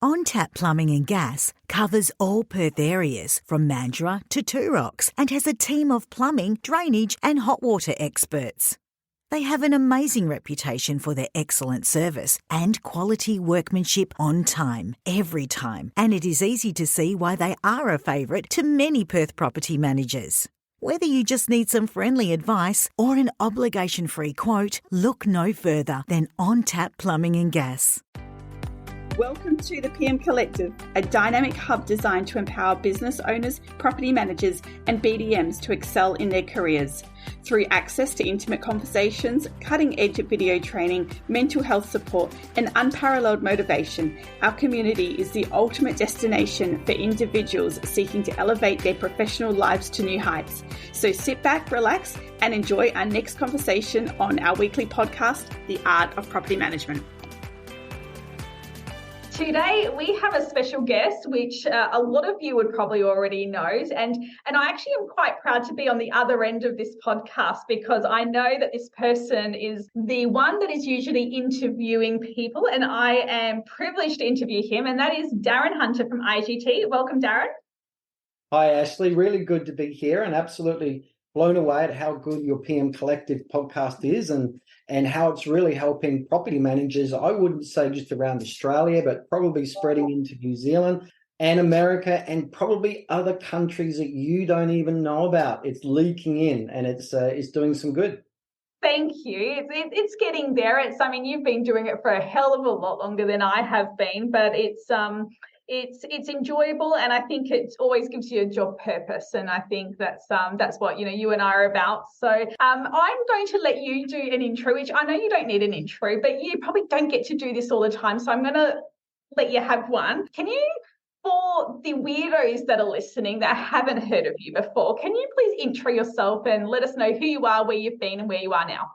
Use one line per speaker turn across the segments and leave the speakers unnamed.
On-Tap Plumbing and Gas covers all Perth areas from Mandurah to Two Rocks and has a team of plumbing, drainage and hot water experts. They have an amazing reputation for their excellent service and quality workmanship on time, every time, and it is easy to see why they are a favourite to many Perth property managers. Whether you just need some friendly advice or an obligation-free quote, look no further than On-Tap Plumbing and Gas.
Welcome to the PM Collective, a dynamic hub designed to empower business owners, property managers, and BDMs to excel in their careers. Through access to intimate conversations, cutting-edge video training, mental health support, and unparalleled motivation, our community is the ultimate destination for individuals seeking to elevate their professional lives to new heights. So sit back, relax, and enjoy our next conversation on our weekly podcast, The Art of Property Management.
Today, we have a special guest, which a lot of you would probably already know. And I actually am quite proud to be on the other end of this podcast because I know that this person is the one that is usually interviewing people, and I am privileged to interview him, and that is Darren Hunter from IGT. Welcome, Darren.
Hi, Ashley. Really good to be here and absolutely blown away at how good your PM Collective podcast is and how it's really helping property managers. I wouldn't say just around Australia, but probably spreading into New Zealand and America and probably other countries that you don't even know about. It's leaking in and it's doing some good.
Thank you. It's getting there. You've been doing it for a hell of a lot longer than I have been, but it's enjoyable, and I think it always gives you a job purpose, and I think that's what you and I are about. So I'm going to let you do an intro, which I know you don't need an intro, but you probably don't get to do this all the time, so I'm going to let you have one. Can you, for the weirdos that are listening that haven't heard of you before, can you please intro yourself and let us know who you are, where you've been, and where you are now?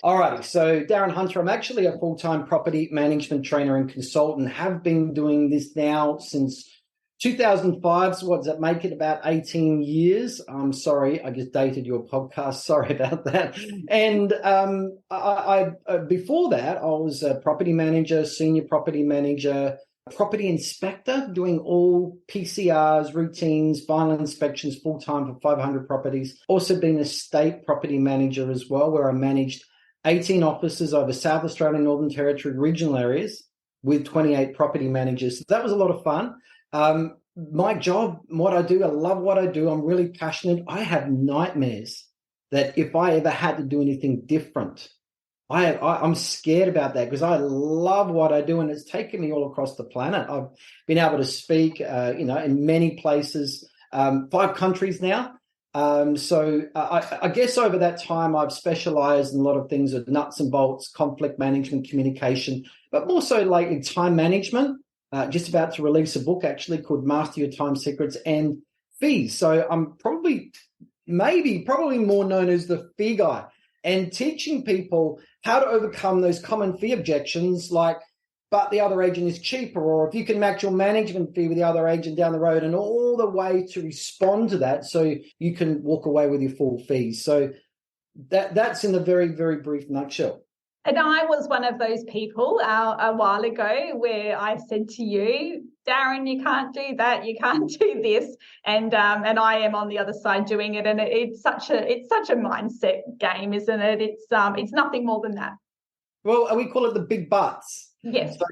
All right, so Darren Hunter, I'm actually a full-time property management trainer and consultant, have been doing this now since 2005, so what does that make it, about 18 years? I'm sorry, I just dated your podcast, sorry about that. And I before that, I was a property manager, senior property manager, property inspector, doing all PCRs, routines, final inspections, full-time for 500 properties. Also been a state property manager as well, where I managed 18 offices over South Australia, Northern Territory, regional areas with 28 property managers. So that was a lot of fun. My job, what I do, I love what I do. I'm really passionate. I have nightmares that if I ever had to do anything different, I'm scared about that because I love what I do and it's taken me all across the planet. I've been able to speak, in many places, 5 countries now. So I guess over that time, I've specialized in a lot of things with nuts and bolts, conflict management, communication, but more so lately time management. Just about to release a book actually called Master Your Time Secrets and Fees. So I'm probably more known as the fee guy and teaching people how to overcome those common fee objections like, but the other agent is cheaper, or if you can match your management fee with the other agent down the road, and all the way to respond to that so you can walk away with your full fees. So that's in a very, very brief nutshell.
And I was one of those people a while ago where I said to you, Darren, you can't do that, you can't do this, and I am on the other side doing it, and it's such a mindset game, isn't it? It's nothing more than that.
Well, we call it the big buts.
Yes.
So,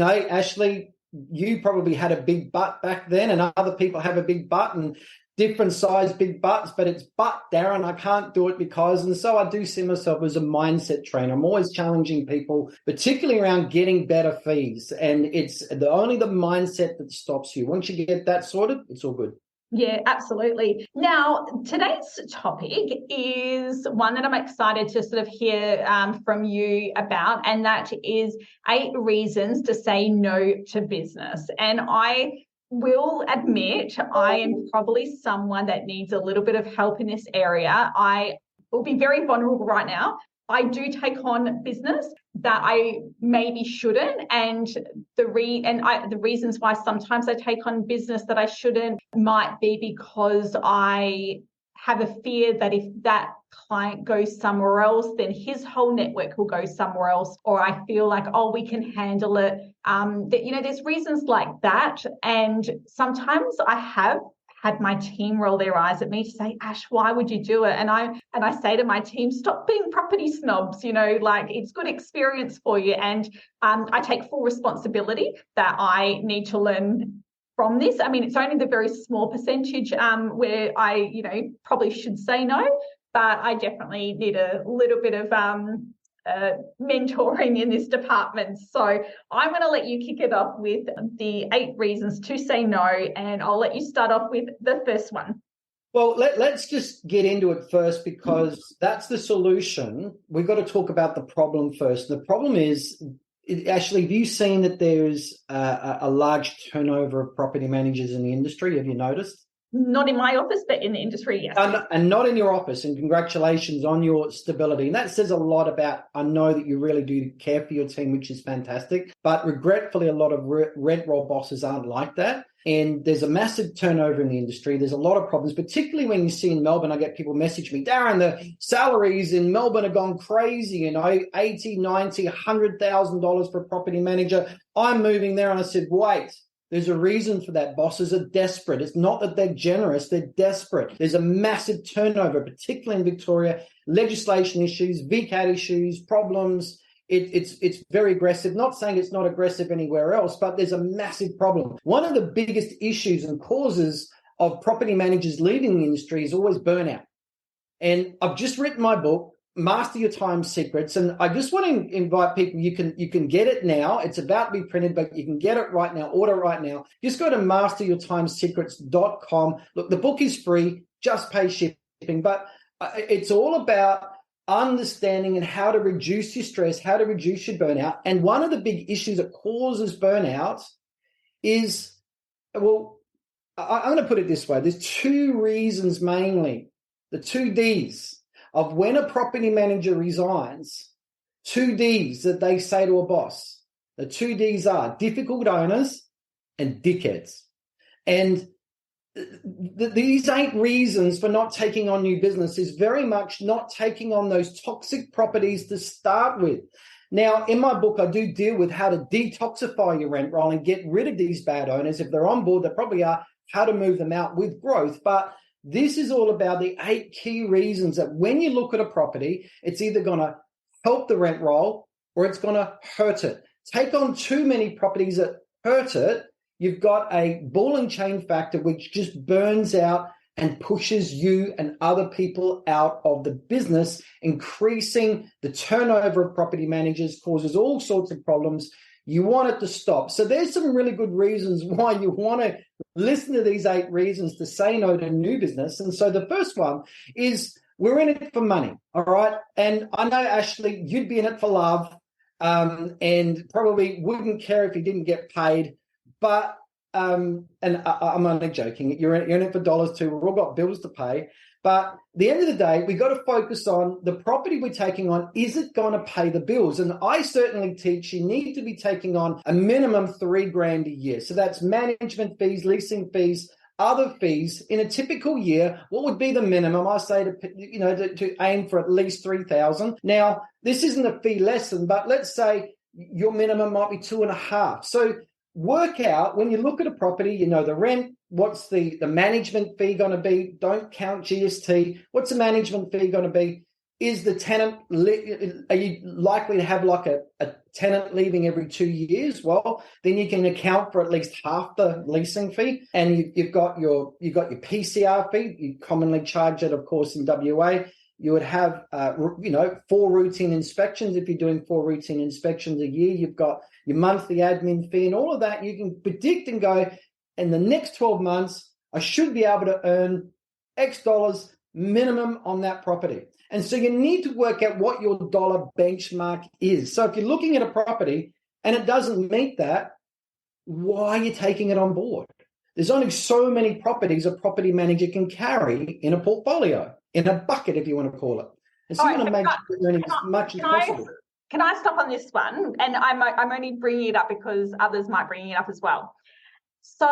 Ashley, you probably had a big butt back then, and other people have a big butt and different size big butts, but it's Darren, I can't do it because, and so I do see myself as a mindset trainer. I'm always challenging people, particularly around getting better fees, and it's only the mindset that stops you. Once you get that sorted, it's all good.
Yeah, absolutely. Now, today's topic is one that I'm excited to sort of hear from you about, and that is 8 reasons to say no to business. And I will admit I am probably someone that needs a little bit of help in this area. I will be very vulnerable right now. I do take on business that I maybe shouldn't, and the reasons why sometimes I take on business that I shouldn't might be because I have a fear that if that client goes somewhere else, then his whole network will go somewhere else. Or I feel like, oh, we can handle it. There's reasons like that. And sometimes I have had my team roll their eyes at me to say, Ash, why would you do it? And I say to my team, stop being property snobs, like it's good experience for you. And I take full responsibility that I need to learn from this. I mean, it's only the very small percentage where I, probably should say no, but I definitely need a little bit of mentoring in this department. So I'm going to let you kick it off with the 8 reasons to say no, and I'll let you start off with the first one.
Well, let's just get into it first, because that's the solution. We've got to talk about the problem first. The problem is, Ashley, have you seen that there's a large turnover of property managers in the industry? Have you noticed?
Not in my office, but in the industry, yes.
And not in your office, and congratulations on your stability. And that says a lot about, I know that you really do care for your team, which is fantastic. But regretfully, a lot of rent roll bosses aren't like that. And there's a massive turnover in the industry. There's a lot of problems, particularly when you see in Melbourne. I get people message me, Darren, the salaries in Melbourne have gone crazy, $80, $90, $100,000 for a property manager. I'm moving there. And I said, wait. There's a reason for that. Bosses are desperate. It's not that they're generous, they're desperate. There's a massive turnover, particularly in Victoria, legislation issues, VCAT issues, problems. It's very aggressive. Not saying it's not aggressive anywhere else, but there's a massive problem. One of the biggest issues and causes of property managers leaving the industry is always burnout. And I've just written my book, Master Your Time Secrets, and I just want to invite people. You can get it now. It's about to be printed, but you can get it right now. Order right now. Just go to masteryourtimesecrets.com. Look, the book is free. Just pay shipping, but it's all about understanding and how to reduce your stress, how to reduce your burnout. And one of the big issues that causes burnout is, well, I'm going to put it this way. There's 2 reasons mainly, the 2 Ds. Of when a property manager resigns, 2 Ds that they say to a boss. The 2 Ds are difficult owners and dickheads. And these 8 reasons for not taking on new business is very much not taking on those toxic properties to start with. Now, in my book, I do deal with how to detoxify your rent roll and get rid of these bad owners. If they're on board, they probably are, how to move them out with growth. But this is all about the 8 key reasons that when you look at a property, it's either going to help the rent roll or it's going to hurt it. Take on too many properties that hurt it, you've got a ball and chain factor which just burns out and pushes you and other people out of the business, increasing the turnover of property managers, causes all sorts of problems. You want it to stop. So there's some really good reasons why you want to listen to these 8 reasons to say no to new business. And so the first one is we're in it for money, all right? And I know, Ashley, you'd be in it for love and probably wouldn't care if you didn't get paid. But, and I'm only joking, you're in it for dollars too. We've all got bills to pay. But at the end of the day, we got to focus on the property we're taking on. Is it going to pay the bills? And I certainly teach you need to be taking on a minimum $3,000 a year. So that's management fees, leasing fees, other fees. In a typical year, what would be the minimum? I say to aim for at least $3,000. Now, this isn't a fee lesson, but let's say your minimum might be 2.5. So work out when you look at a property, the rent. What's the management fee going to be? Don't count GST. What's the management fee going to be? Is the tenant, are you likely to have like a tenant leaving every 2 years? Well, then you can account for at least half the leasing fee. And you've got your PCR fee. You commonly charge it, of course, in WA. You would have, 4 routine inspections. If you're doing 4 routine inspections a year, you've got your monthly admin fee and all of that. You can predict and go, in the next 12 months, I should be able to earn X dollars minimum on that property. And so you need to work out what your dollar benchmark is. So if you're looking at a property and it doesn't meet that, why are you taking it on board? There's only so many properties a property manager can carry in a portfolio, in a bucket, if you want to call it. And so you want to make sure you're earning as much as possible.
Can I stop on this one? And I'm only bringing it up because others might bring it up as well. So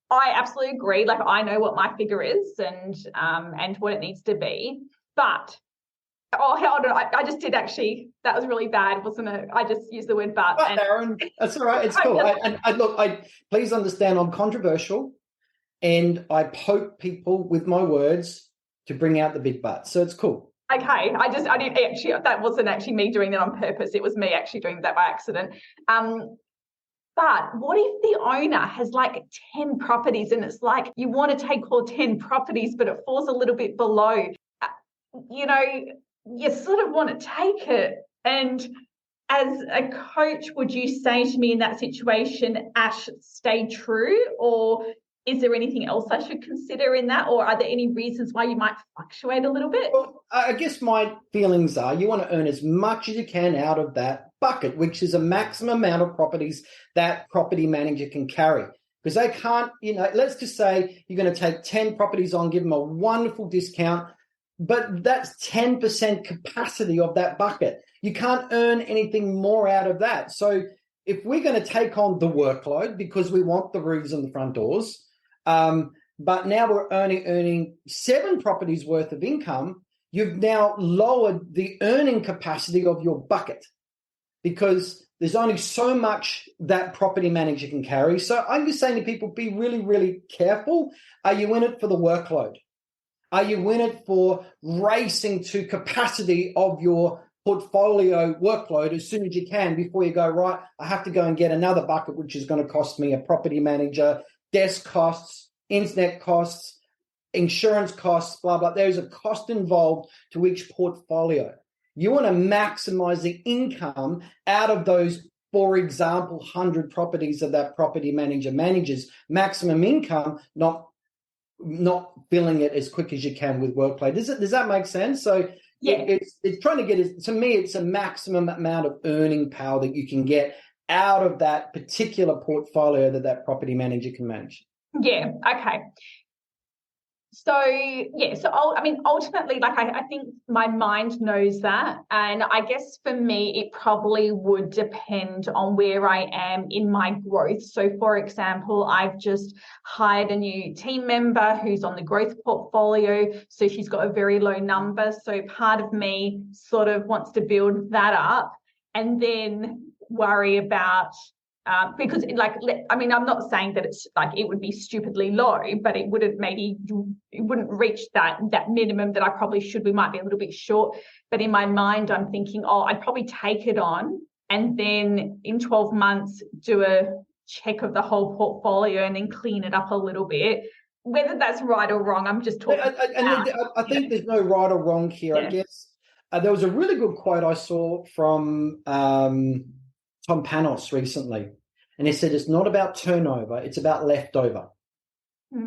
I absolutely agree. Like, I know what my figure is and what it needs to be. But hold on, I just did actually. That was really bad, wasn't it? I just used the word but.
Darren, that's all right. It's cool. Look, please understand, I'm controversial, and I poke people with my words to bring out the big but. So it's cool.
Okay, I didn't actually. That wasn't actually me doing that on purpose. It was me actually doing that by accident. But what if the owner has like 10 properties and it's like you want to take all 10 properties, but it falls a little bit below? You sort of want to take it. And as a coach, would you say to me in that situation, Ash, stay true? Or is there anything else I should consider in that? Or are there any reasons why you might fluctuate a little bit?
Well, I guess my feelings are you want to earn as much as you can out of that bucket, which is a maximum amount of properties that property manager can carry. Because they can't, let's just say you're going to take 10 properties on, give them a wonderful discount, but that's 10% capacity of that bucket. You can't earn anything more out of that. So if we're going to take on the workload because we want the roofs and the front doors, but now we're earning 7 properties worth of income, you've now lowered the earning capacity of your bucket because there's only so much that property manager can carry. So I'm just saying to people, be really, really careful. Are you in it for the workload? Are you in it for racing to capacity of your portfolio workload as soon as you can before you go, right, I have to go and get another bucket, which is going to cost me a property manager, desk costs, internet costs, insurance costs, blah, blah. There's a cost involved to each portfolio. You want to maximize the income out of those, for example, 100 properties that that property manager manages, maximum income, not filling it as quick as you can with workload. Does that make sense? So yeah, it's trying to get it. To me, it's a maximum amount of earning power that you can get out of that particular portfolio that property manager can manage.
Yeah. Okay. So ultimately, like I think my mind knows that. And I guess for me, it probably would depend on where I am in my growth. So for example, I've just hired a new team member who's on the growth portfolio. So she's got a very low number. So part of me sort of wants to build that up and then worry about because I'm not saying that it's like it would be stupidly low, but it wouldn't reach that minimum that I probably should. We might be a little bit short, but in my mind, I'm thinking, I'd probably take it on and then in 12 months do a check of the whole portfolio and then clean it up a little bit. Whether that's right or wrong, I'm just talking.
I think there's no right or wrong here. Yeah. I guess there was a really good quote I saw from Tom Panos recently, and he said it's not about turnover, it's about leftover.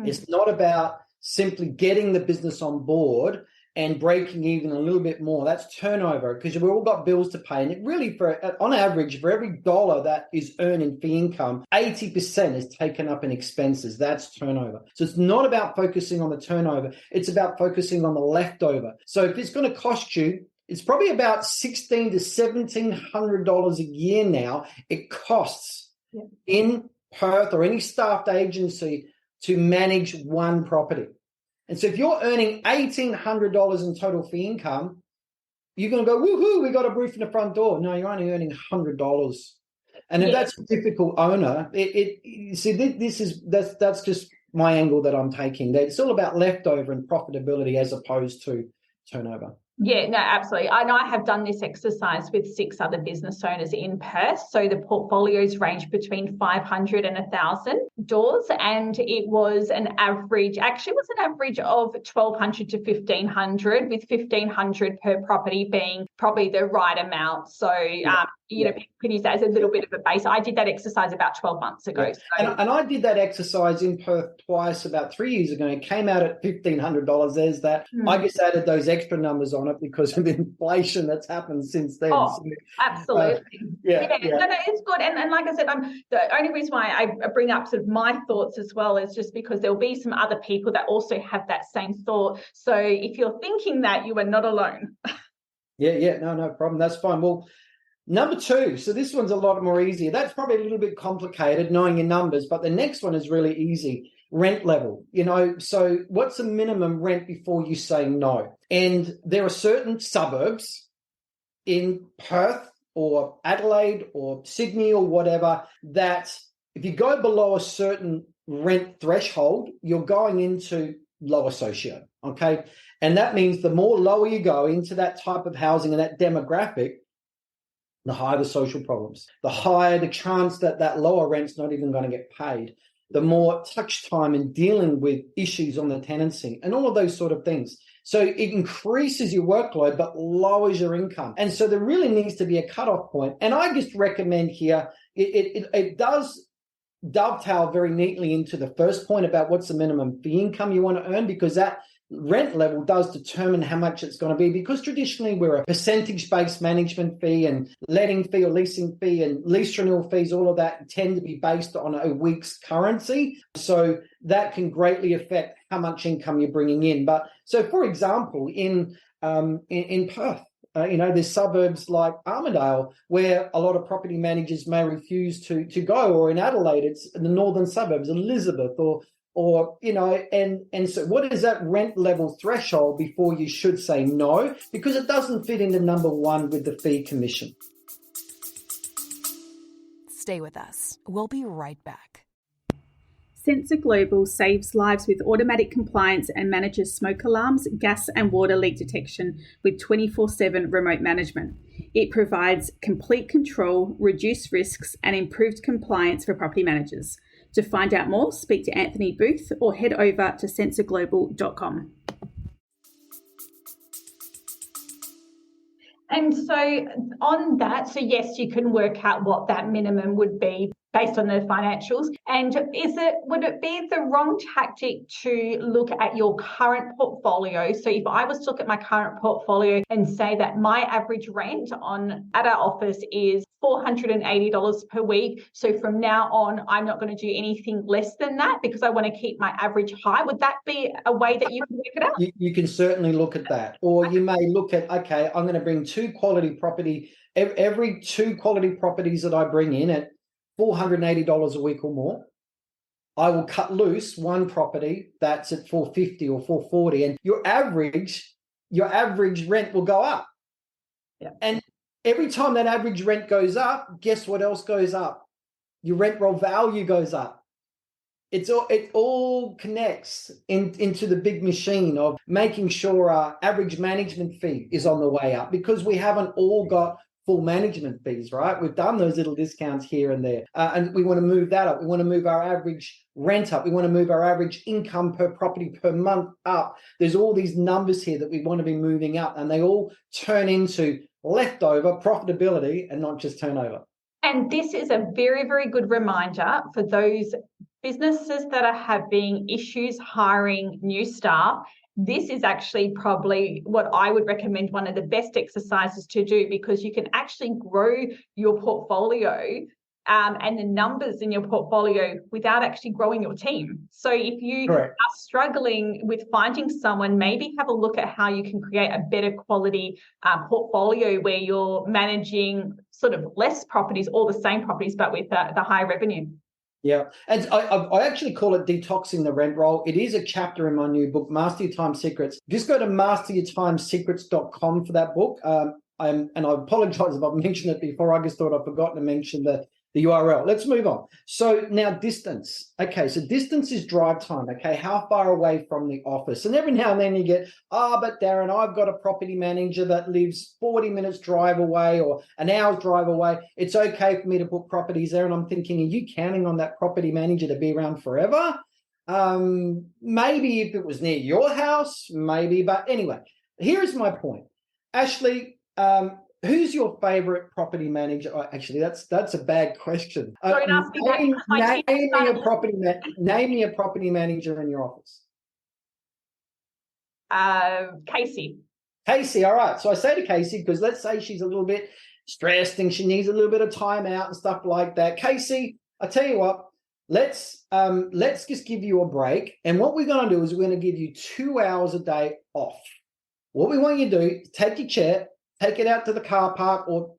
It's not about simply getting the business on board and breaking even a little bit more. That's turnover, because we've all got bills to pay, and it really, on average, for every dollar that is earned in fee income, 80% is taken up in expenses. That's turnover. So it's not about focusing on the turnover, it's about focusing on the leftover. So if it's going to cost you, it's probably about $1,600 to $1,700 a year now. It costs in Perth or any staffed agency to manage one property. And so if you're earning $1,800 in total fee income, you're going to go, woohoo, we got a roof in the front door. No, you're only earning $100. And if that's a difficult owner, that's just my angle that I'm taking. It's all about leftover and profitability as opposed to turnover.
Yeah, no, absolutely. I know I have done this exercise with 6 other business owners in Perth. So the portfolios range between 500 and 1,000 doors. And it was an average of 1,200 to 1,500, with 1,500 per property being probably the right amount. So, you can use that as a little bit of a base. I did that exercise about 12 months ago.
Yeah. So. And I did that exercise in Perth twice about 3 years ago. It came out at $1,500. There's that. I just added those extra numbers on it because of the inflation that's happened since then.
Oh, absolutely. No, it's good. And like I said, the only reason why I bring up sort of my thoughts as well is just because there'll be some other people that also have that same thought. So if you're thinking that, you are not alone.
No problem. That's fine. Well, number 2. So this one's a lot more easier. That's probably a little bit complicated, knowing your numbers, but the next one is really easy. rent level, so what's the minimum rent before you say no? And there are certain suburbs in Perth or Adelaide or Sydney or whatever that if you go below a certain rent threshold, you're going into lower socio, okay? And that means the more lower you go into that type of housing and that demographic, the higher the social problems, the higher the chance that that lower rent's not even going to get paid, the more touch time in dealing with issues on the tenancy and all of those sort of things. So it increases your workload but lowers your income. And so there really needs to be a cutoff point. And I just recommend here, it does dovetail very neatly into the first point about what's the minimum fee income you want to earn, because that rent level does determine how much it's going to be, because traditionally we're a percentage-based management fee and letting fee or leasing fee and lease renewal fees, all of that tend to be based on a week's currency. So that can greatly affect how much income you're bringing in. But so, for example, in Perth, there's suburbs like Armidale where a lot of property managers may refuse to go, or in Adelaide, it's in the northern suburbs, Elizabeth, and so what is that rent level threshold before you should say no? Because it doesn't fit into number one with the fee commission.
Stay with us. We'll be right back.
Sensor Global saves lives with automatic compliance and manages smoke alarms, gas and water leak detection with 24/7 remote management. It provides complete control, reduced risks, and improved compliance for property managers. To find out more, speak to Anthony Booth or head over to sensorglobal.com.
And so on that, so yes, you can work out what that minimum would be based on the financials. And would it be the wrong tactic to look at your current portfolio? So if I was to look at my current portfolio and say that my average rent at our office is $480 per week. So from now on, I'm not going to do anything less than that because I want to keep my average high. Would that be a way that you can work it out?
You can certainly look at that. Or you may look at, okay, I'm going to bring two quality property, every two quality properties that I bring in at $480 a week or more, I will cut loose one property that's at $450 or $440, and your average rent will go up.
Yeah.
And every time that average rent goes up, guess what else goes up? Your rent roll value goes up. It all connects into the big machine of making sure our average management fee is on the way up, because we haven't all got full management fees, right? We've done those little discounts here and there, and we want to move that up. We want to move our average rent up. We want to move our average income per property per month up. There's all these numbers here that we want to be moving up, and they all turn into leftover profitability and not just turnover.
And this is a very, very good reminder for those businesses that are having issues hiring new staff. This is actually probably what I would recommend one of the best exercises to do, because you can actually grow your portfolio and the numbers in your portfolio without actually growing your team. So if you
Correct.
are struggling with finding someone, maybe have a look at how you can create a better quality portfolio where you're managing sort of less properties or the same properties, but with the high revenue.
Yeah, and I actually call it detoxing the rent roll. It is a chapter in my new book, Master Your Time Secrets. Just go to masteryourtimesecrets.com for that book. And I apologize if I've mentioned it before. I just thought I'd forgotten to mention the URL. Let's move on. So now distance. Okay, so distance is drive time. Okay, how far away from the office? And every now and then you get, but Darren, I've got a property manager that lives 40 minutes drive away or an hour's drive away. It's okay for me to put properties there. And I'm thinking, are you counting on that property manager to be around forever? Maybe if it was near your house, maybe. But anyway, here's my point. Ashley, who's your favorite property manager? Oh, actually, that's a bad question. Name me a property manager in your office.
Casey.
Casey, all right. So I say to Casey, because let's say she's a little bit stressed and she needs a little bit of time out and stuff like that. Casey, I tell you what, let's just give you a break. And what we're going to do is we're going to give you 2 hours a day off. What we want you to do is take your chair, take it out to the car park or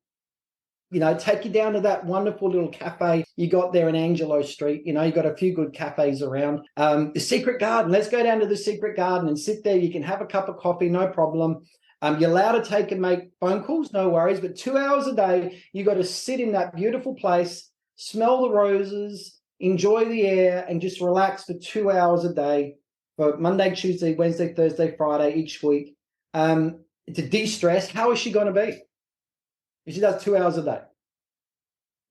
take you down to that wonderful little cafe you got there in Angelo Street. You got a few good cafes around. The Secret Garden, let's go down to the Secret Garden and sit there. You can have a cup of coffee, no problem. You're allowed to take and make phone calls, no worries. But 2 hours a day, you got to sit in that beautiful place, smell the roses, enjoy the air, and just relax for 2 hours a day for Monday, Tuesday, Wednesday, Thursday, Friday each week. To de-stress. How is she going to be? If she does 2 hours a day.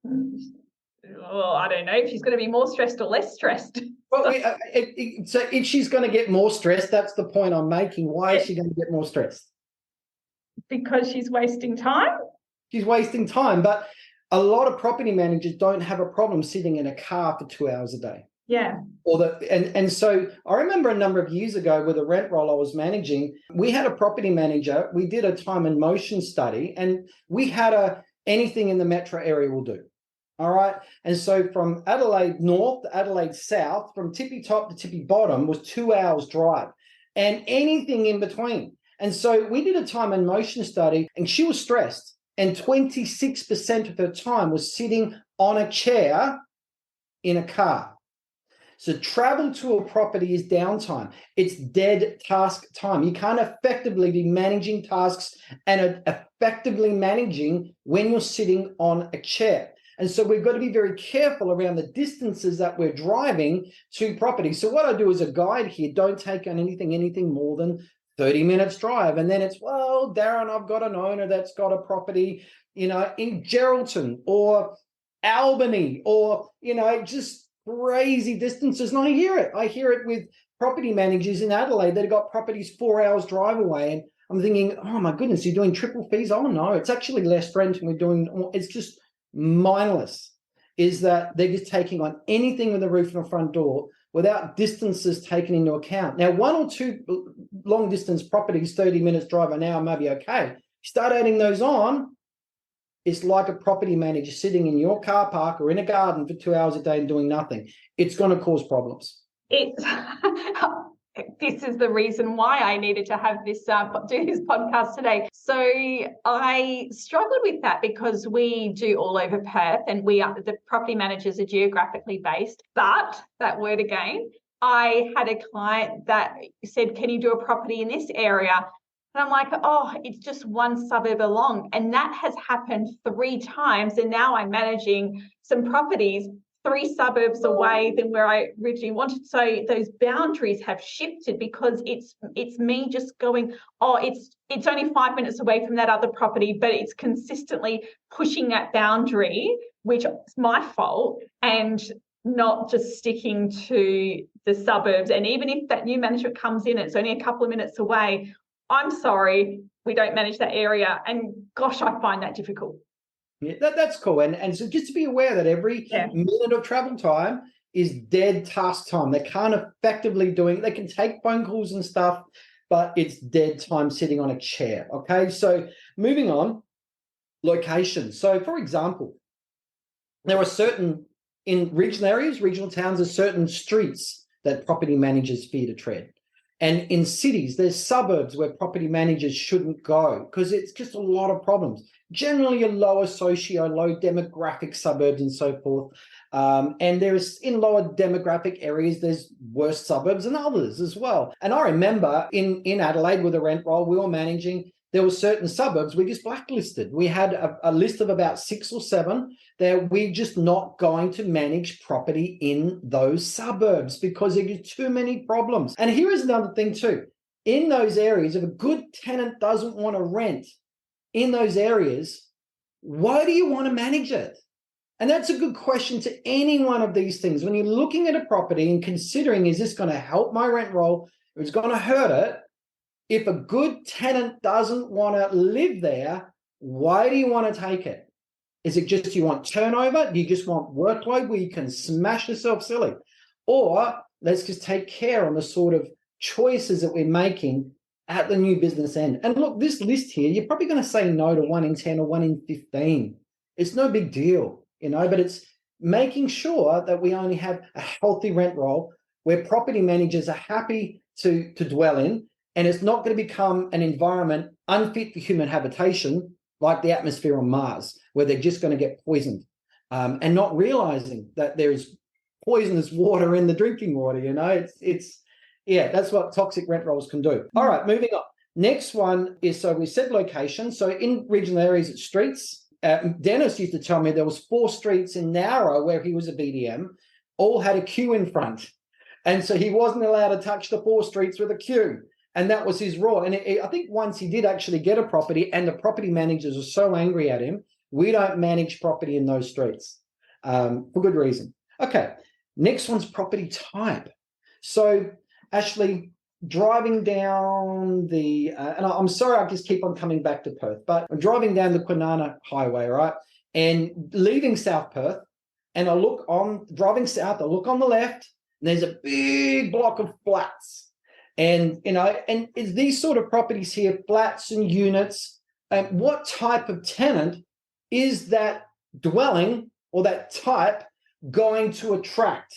Well, I don't know if she's going to be more stressed or less stressed.
Well, so if she's going to get more stressed, that's the point I'm making. Why is she going to get more stressed?
Because she's wasting time.
She's wasting time. But a lot of property managers don't have a problem sitting in a car for 2 hours a day.
Yeah.
And so I remember a number of years ago with a rent roll I was managing, we had a property manager, we did a time and motion study, and we had anything in the metro area will do. All right. And so from Adelaide North to Adelaide South, from tippy top to tippy bottom was 2 hours drive and anything in between. And so we did a time and motion study and she was stressed, and 26% of her time was sitting on a chair in a car. So travel to a property is downtime. It's dead task time. You can't effectively be managing tasks and effectively managing when you're sitting on a chair. And so we've got to be very careful around the distances that we're driving to property. So what I do as a guide here, don't take on anything more than 30 minutes drive. And then it's, well, Darren, I've got an owner that's got a property, in Geraldton or Albany or, just crazy distances. And I hear it with property managers in Adelaide that have got properties 4 hours drive away. And I'm thinking, oh my goodness, you're doing triple fees? Oh no, it's actually less rent and it's just mindless. Is that they're just taking on anything with the roof and the front door without distances taken into account. Now, 1 or 2 long distance properties, 30 minutes drive an hour, maybe okay. Start adding those on, it's like a property manager sitting in your car park or in a garden for 2 hours a day and doing nothing. It's going to cause problems.
This is the reason why I needed to have this do this podcast today. So I struggled with that because we do all over Perth and the property managers are geographically based. But that word again, I had a client that said, can you do a property in this area? And I'm like, oh, it's just one suburb along. And that has happened 3 times. And now I'm managing some properties 3 suburbs away than where I originally wanted. So those boundaries have shifted because it's me just going, oh, it's only 5 minutes away from that other property, but it's consistently pushing that boundary, which is my fault, and not just sticking to the suburbs. And even if that new management comes in, it's only a couple of minutes away, I'm sorry, we don't manage that area. And gosh, I find that difficult.
Yeah, that's cool. And so just to be aware that every minute of travel time is dead task time. They can't effectively they can take phone calls and stuff, but it's dead time sitting on a chair. Okay. So moving on, location. So for example, there are in regional areas, regional towns, there's certain streets that property managers fear to tread. And in cities, there's suburbs where property managers shouldn't go because it's just a lot of problems. Generally a lower low demographic suburbs and so forth. And there's in lower demographic areas, there's worse suburbs and others as well. And I remember in Adelaide with a rent roll we were managing, there were certain suburbs we just blacklisted. We had a list of about 6 or 7 that we're just not going to manage property in those suburbs because there are too many problems. And here is another thing too. In those areas, if a good tenant doesn't want to rent in those areas, why do you want to manage it? And that's a good question to any one of these things. When you're looking at a property and considering, is this going to help my rent roll or it's going to hurt it? If a good tenant doesn't want to live there, why do you want to take it? Is it just you want turnover? Do you just want workload where you can smash yourself silly? Or let's just take care on the sort of choices that we're making at the new business end. And look, this list here, you're probably going to say no to 1 in 10 or 1 in 15. It's no big deal, but it's making sure that we only have a healthy rent roll where property managers are happy to dwell in, and it's not going to become an environment unfit for human habitation like the atmosphere on Mars. where they're just going to get poisoned, and not realizing that there's poisonous water in the drinking water. That's what toxic rent rolls can do. All right, moving on. Next one is, so we said location. So in regional areas, it's streets. Dennis used to tell me there was 4 streets in Nowra where he was a BDM, all had a queue in front. And so he wasn't allowed to touch the 4 streets with a queue. And that was his rule. And I think once he did actually get a property, and the property managers were so angry at him, we don't manage property in those streets, for good reason. Okay, next one's property type. So Ashley, driving down the, and I'm sorry I just keep on coming back to Perth, but I'm driving down the Kwinana Highway, right? And leaving South Perth, and driving south, I look on the left, and there's a big block of flats. And it's these sort of properties here, flats and units. And what type of tenant is that dwelling or that type going to attract?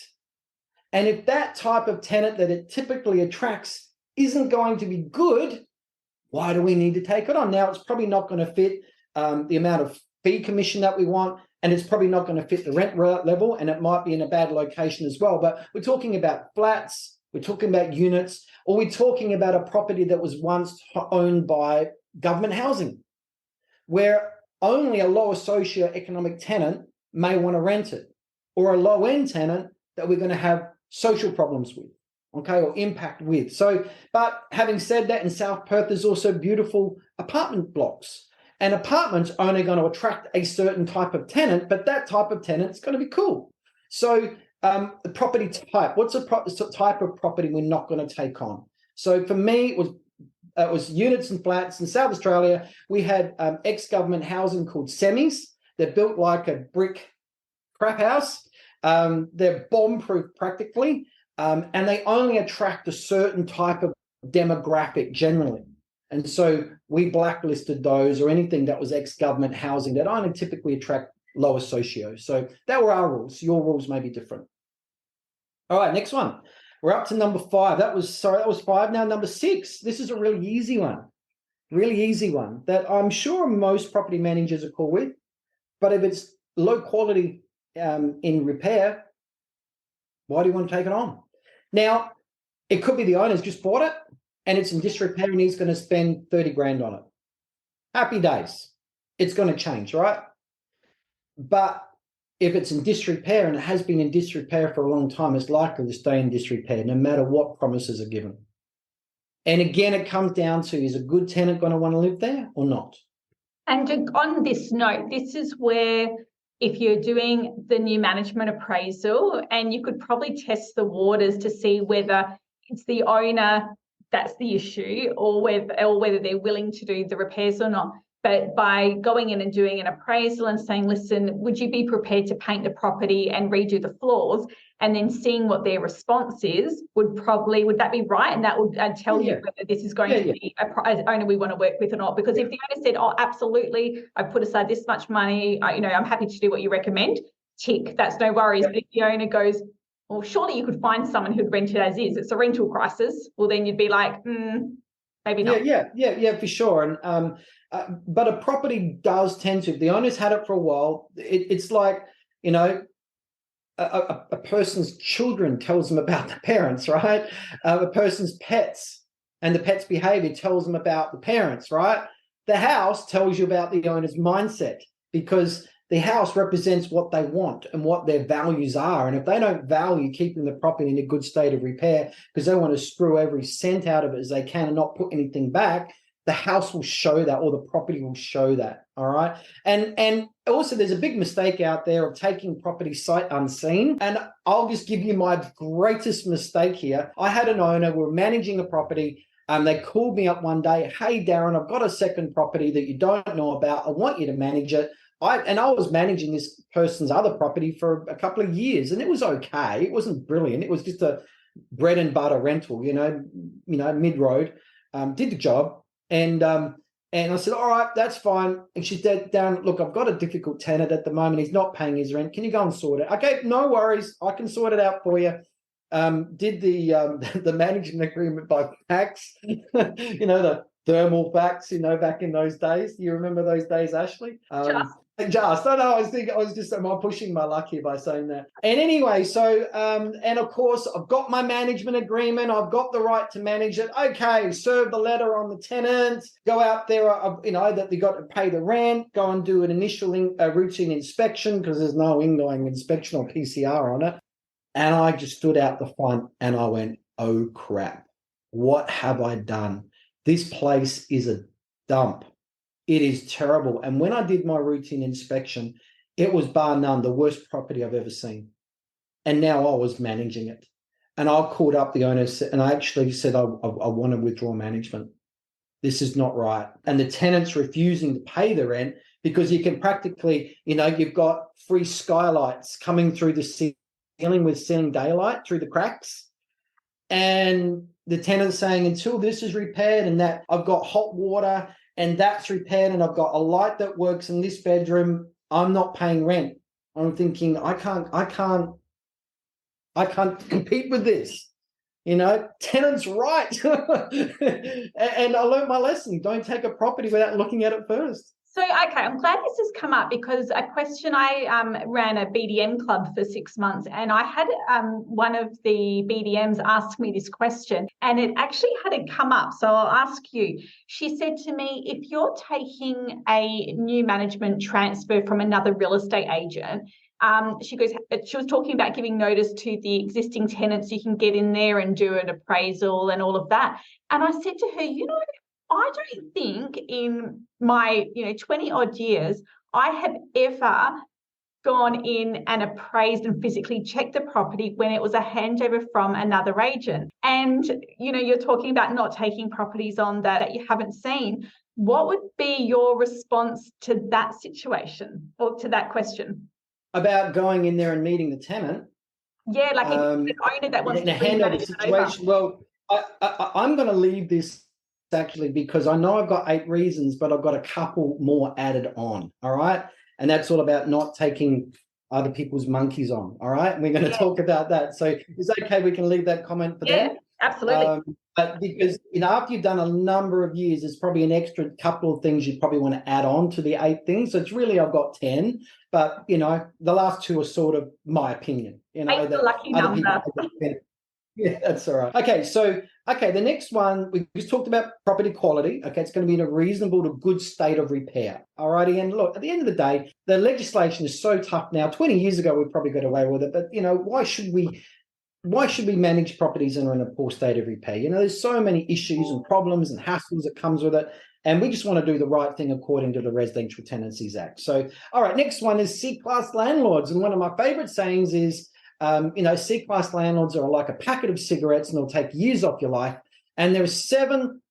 And if that type of tenant that it typically attracts isn't going to be good, why do we need to take it on? Now, it's probably not going to fit the amount of fee commission that we want, and it's probably not going to fit the rent level, and it might be in a bad location as well. But we're talking about flats, we're talking about units, or we're talking about a property that was once owned by government housing, where only a lower socioeconomic tenant may want to rent it, or a low-end tenant that we're going to have social problems with, okay, or impact with. So, but having said that, in South Perth, there's also beautiful apartment blocks, and apartments are only going to attract a certain type of tenant, but that type of tenant is going to be cool. So the property type, what's a type of property we're not going to take on? So for me, it was units and flats. In South Australia, we had ex-government housing called semis. They're built like a brick crap house. They're bomb-proof practically, and they only attract a certain type of demographic generally. And so we blacklisted those, or anything that was ex-government housing that only typically attract lower socio. So that were our rules. Your rules may be different. All right, next one. We're up to number 5. That was 5. Now number 6. This is a really easy one that I'm sure most property managers are cool with. But if it's low quality in repair, why do you want to take it on? Now, it could be the owner's just bought it and it's in disrepair and he's going to spend 30 grand on it. Happy days. It's going to change, right? But if it's in disrepair, and it has been in disrepair for a long time, it's likely to stay in disrepair no matter what promises are given. And again, it comes down to, is a good tenant going to want to live there or not?
And on this note, this is where, if you're doing the new management appraisal, and you could probably test the waters to see whether it's the owner that's the issue, or whether they're willing to do the repairs or not. But by going in and doing an appraisal and saying, listen, would you be prepared to paint the property and redo the floors? And then seeing what their response is, would that be right? And that would tell you whether this is going to be an owner we want to work with or not. Because if the owner said, oh, absolutely, I've put aside this much money, I'm happy to do what you recommend, tick, that's no worries. But if the owner goes, well, surely you could find someone who'd rent it as is, it's a rental crisis, well, then you'd be like, maybe not.
Yeah, for sure. And but a property does tend to, if the owner's had it for a while, it's like, a person's children tells them about the parents, right? A person's pets and the pet's behavior tells them about the parents, right? The house tells you about the owner's mindset, because the house represents what they want and what their values are. And if they don't value keeping the property in a good state of repair because they want to screw every cent out of it as they can and not put anything back, the house will show that, or the property will show that. All right. And also there's a big mistake out there of taking property sight unseen. And I'll just give you my greatest mistake here. I had an owner, we were managing a property. They called me up one day, hey, Darren, I've got a second property that you don't know about. I want you to manage it. I was managing this person's other property for a couple of years, and it was okay. It wasn't brilliant. It was just a bread and butter rental, mid-road. Did the job. And I said, all right, that's fine. And she said, Darren, look, I've got a difficult tenant at the moment. He's not paying his rent. Can you go and sort it? Okay, no worries. I can sort it out for you. Did the management agreement by fax, the thermal fax, back in those days. Do you remember those days, Ashley? Just, I know, I was just, am I pushing my luck here by saying that? And anyway, so, and of course, I've got my management agreement. I've got the right to manage it. Okay, serve the letter on the tenants, go out there, that they got to pay the rent, go and do an initial routine inspection because there's no ingoing inspection or PCR on it. And I just stood out the front and I went, oh crap, what have I done? This place is a dump. It is terrible. And when I did my routine inspection, it was bar none the worst property I've ever seen. And now I was managing it. And I called up the owner and I actually said, I want to withdraw management. This is not right. And the tenant's refusing to pay the rent because you can practically, you've got free skylights coming through the ceiling with seeing daylight through the cracks. And the tenant's saying, until this is repaired and that I've got hot water and that's repaired and I've got a light that works in this bedroom, I'm not paying rent. I'm thinking, I can't compete with this. Tenant's right. And I learned my lesson. Don't take a property without looking at it first.
So, okay, I'm glad this has come up because a question, I ran a BDM club for 6 months and I had one of the BDMs ask me this question and it actually hadn't come up. So I'll ask you. She said to me, if you're taking a new management transfer from another real estate agent, she was talking about giving notice to the existing tenants. You can get in there and do an appraisal and all of that. And I said to her, I don't think in my 20 odd years I have ever gone in and appraised and physically checked the property when it was a handover from another agent. And you're talking about not taking properties on that you haven't seen. What would be your response to that situation or to that question?
About going in there and meeting the tenant?
Yeah, like an owner that wants
in a handover situation. Well, I'm going to leave this actually because I know I've got 8 reasons, but I've got a couple more added on. All right. And that's all about not taking other people's monkeys on. All right. And we're going to talk about that. So is it okay? We can leave that comment for that.
Absolutely.
But because, after you've done a number of years, there's probably an extra couple of things you probably want to add on to the 8 things. So it's really, I've got 10, but, the last 2 are sort of my opinion.
8's a lucky number.
Yeah, that's all right. Okay, so, the next one, we just talked about property quality. Okay, it's going to be in a reasonable to good state of repair. All righty, and look, at the end of the day, the legislation is so tough now. 20 years ago, we probably got away with it, but, why should we manage properties that are in a poor state of repair? There's so many issues and problems and hassles that comes with it, and we just want to do the right thing according to the Residential Tenancies Act. So, all right, next one is C-class landlords, and one of my favorite sayings is, C-class landlords are like a packet of cigarettes and they'll take years off your life. And there are 7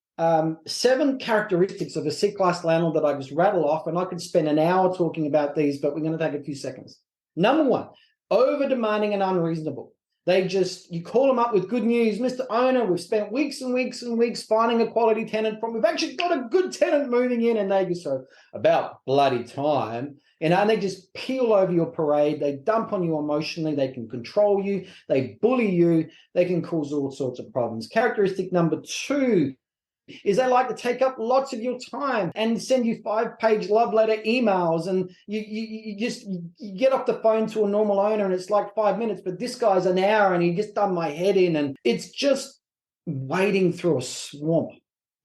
characteristics of a C-class landlord that I just rattle off, and I could spend an hour talking about these, but we're going to take a few seconds. Number 1, over-demanding and unreasonable. You call them up with good news. Mr. Owner, we've spent weeks and weeks and weeks finding a quality tenant we've actually got a good tenant moving in, and they just go, about bloody time. And they just peel over your parade. They dump on you emotionally. They can control you. They bully you. They can cause all sorts of problems. Characteristic number 2 is they like to take up lots of your time and send you 5-page love letter emails. And you get off the phone to a normal owner and it's like 5 minutes, but this guy's an hour and he just done my head in. And it's just wading through a swamp.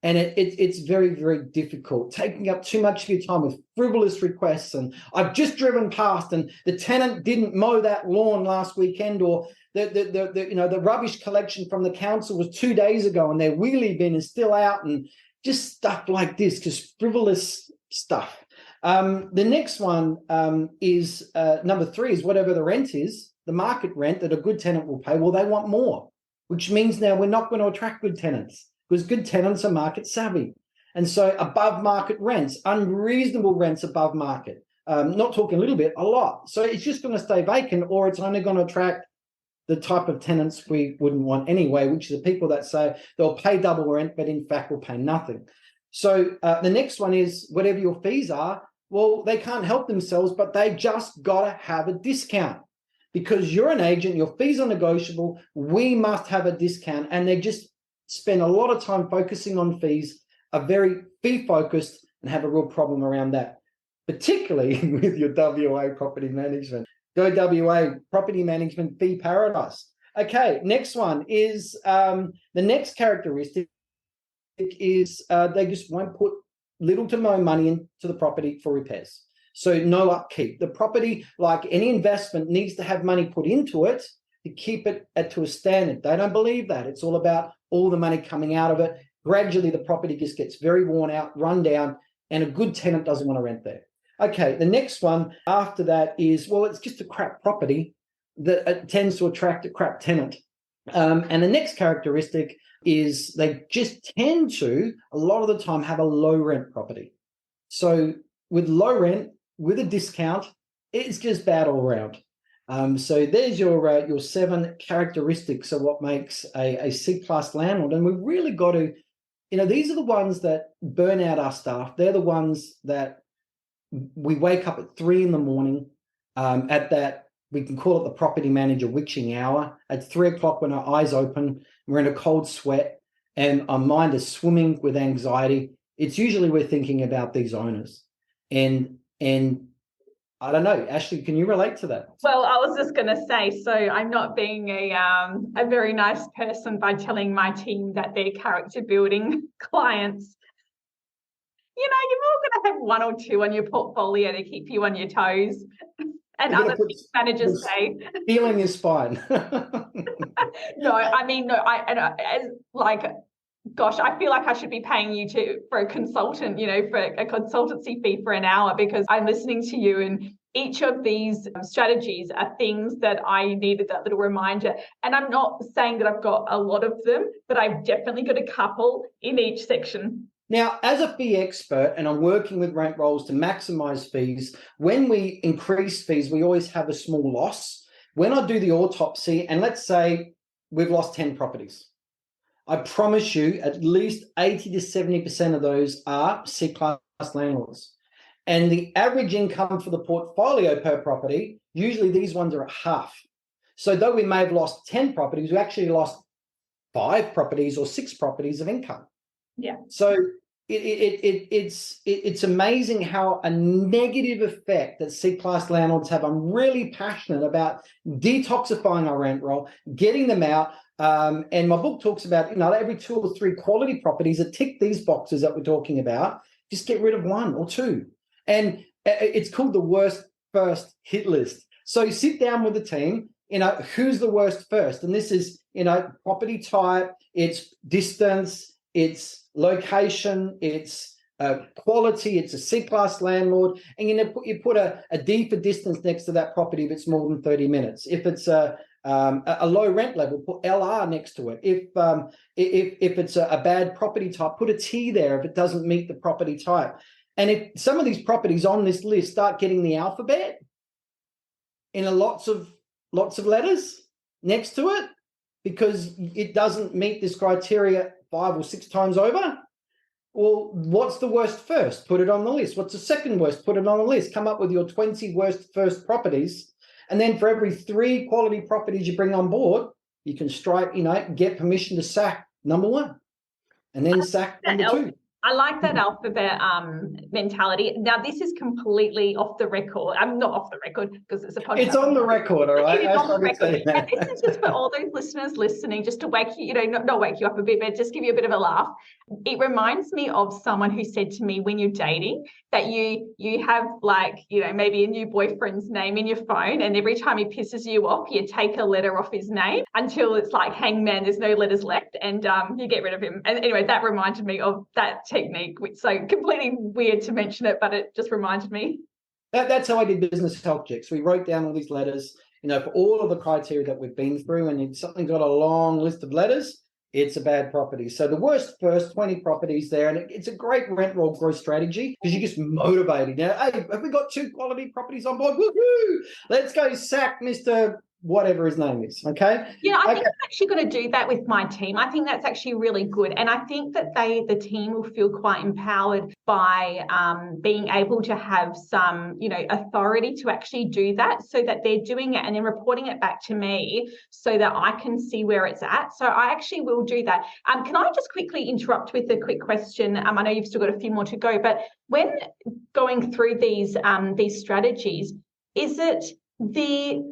And it's very, very difficult, taking up too much of your time with frivolous requests. And I've just driven past and the tenant didn't mow that lawn last weekend, or the rubbish collection from the council was 2 days ago and their wheelie bin is still out, and just stuff like this, just frivolous stuff. The next one is number 3 is whatever the rent is, the market rent that a good tenant will pay. Well, they want more, which means now we're not going to attract good tenants, because good tenants are market savvy. And so above market rents, unreasonable rents above market, not talking a little bit, a lot. So it's just going to stay vacant, or it's only going to attract the type of tenants we wouldn't want anyway, which are the people that say they'll pay double rent, but in fact will pay nothing. So the next one is whatever your fees are. Well, they can't help themselves, but they just got to have a discount. Because you're an agent, your fees are negotiable, we must have a discount. And they just spend a lot of time focusing on fees, are very fee-focused, and have a real problem around that. particularly with your WA property management. Go WA, property management fee paradise. Okay, next one is the next characteristic is they just won't put little to no money into the property for repairs. So no upkeep. The property, like any investment, needs to have money put into it to keep it to a standard. They don't believe that. It's all about all the money coming out of it. Gradually, the property just gets very worn out, run down, and a good tenant doesn't want to rent there. Okay, the next one after that is, well, it's just a crap property that tends to attract a crap tenant. And the next characteristic is they just tend to, a lot of the time, have a low rent property. So with low rent, with a discount, it's just bad all around. So there's your 7 characteristics of what makes a C-class landlord. And we've really got to, these are the ones that burn out our staff. They're the ones that we wake up at 3 a.m. At that, we can call it the property manager witching hour. At 3 o'clock when our eyes open, we're in a cold sweat and our mind is swimming with anxiety. It's usually we're thinking about these owners. And I don't know, Ashley, can you relate to that?
Well, I was just going to say, so I'm not being a very nice person by telling my team that they're character building clients. You're all going to have 1 or 2 on your portfolio to keep you on your toes. And other managers say
feeling is fine.
Gosh, I feel like I should be paying you for a consultant, for a consultancy fee for an hour, because I'm listening to you, and each of these strategies are things that I needed that little reminder. And I'm not saying that I've got a lot of them, but I've definitely got a couple in each section.
Now, as a fee expert, and I'm working with rent rolls to maximize fees, when we increase fees, we always have a small loss. When I do the autopsy, and let's say we've lost 10 properties, I promise you at least 80 to 70% of those are C-class landlords. And the average income for the portfolio per property, usually these ones are at half. So though we may have lost 10 properties, we actually lost 5 properties or 6 properties of income.
Yeah.
So it's amazing how a negative effect that C-class landlords have. I'm really passionate about detoxifying our rent roll, getting them out. And my book talks about, every 2 or 3 quality properties that tick these boxes that we're talking about, just get rid of 1 or 2. And it's called the worst first hit list. So you sit down with the team, who's the worst first? And this is, property type, it's distance, it's location, it's quality, it's a C-class landlord, and you put a D for distance next to that property if it's more than 30 minutes. If it's a low rent level, put LR next to it. If it's a bad property type, put a T there if it doesn't meet the property type. And if some of these properties on this list start getting the alphabet in lots of letters next to it because it doesn't meet this criteria 5 or 6 times over, well, what's the worst first? Put it on the list. What's the second worst? Put it on the list. Come up with your 20 worst first properties. And then for every 3 quality properties you bring on board, you can strike, get permission to sack number 1 and then sack number 2.
I like that alphabet mentality. Now, this is completely off the record. I'm not off the record because it's a podcast.
It's on the record, all right?
It is on the record. And this is just for all those listeners listening, just to wake you, not wake you up a bit, but just give you a bit of a laugh. It reminds me of someone who said to me when you're dating that you have maybe a new boyfriend's name in your phone, and every time he pisses you off, you take a letter off his name until it's like hangman, there's no letters left, and you get rid of him. And anyway, that reminded me of that technique, which so completely weird to mention it, but it just reminded me.
That's how I did business health checks. We wrote down all these letters, for all of the criteria that we've been through, and if something's got a long list of letters, it's a bad property. So the worst first 20 properties there, and it's a great rent roll growth strategy because you're just motivated. Hey, have we got 2 quality properties on board? Woohoo! Let's go sack Mr. whatever his name is. Okay.
I think I'm actually going to do that with my team. I think that's actually really good. And I think that the team will feel quite empowered by being able to have some, authority to actually do that, so that they're doing it and then reporting it back to me so that I can see where it's at. So I actually will do that. Can I just quickly interrupt with a quick question? I know you've still got a few more to go, but when going through these strategies, is it the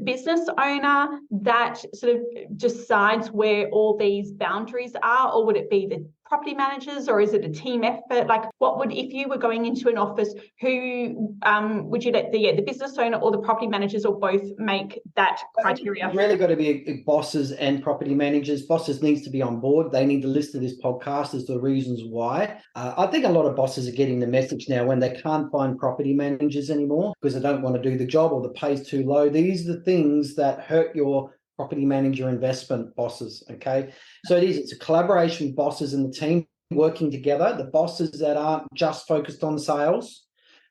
business owner that sort of decides where all these boundaries are, or would it be the property managers, or is it a team effort? Like, what would, if you were going into an office, who would you let the business owner or the property managers, or both, make that criteria?
It's really got to be bosses and property managers. Bosses needs to be on board. They need to listen to this podcast as the reasons why. I think a lot of bosses are getting the message now when they can't find property managers anymore because they don't want to do the job or the pay's too low. These are the things that hurt your property manager investment, bosses. Okay. So it's a collaboration with bosses and the team working together. The bosses that aren't just focused on sales,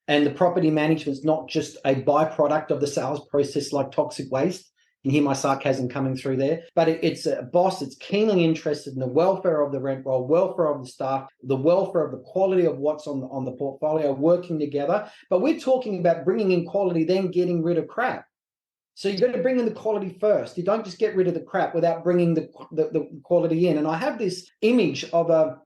and the property management's not just a byproduct of the sales process like toxic waste. You can hear my sarcasm coming through there, but it's a boss that's keenly interested in the welfare of the rent roll, welfare of the staff, the welfare of the quality of what's on the portfolio, working together. But we're talking about bringing in quality, then getting rid of crap. So you've got to bring in the quality first. You don't just get rid of the crap without bringing the quality in. And I have this image of a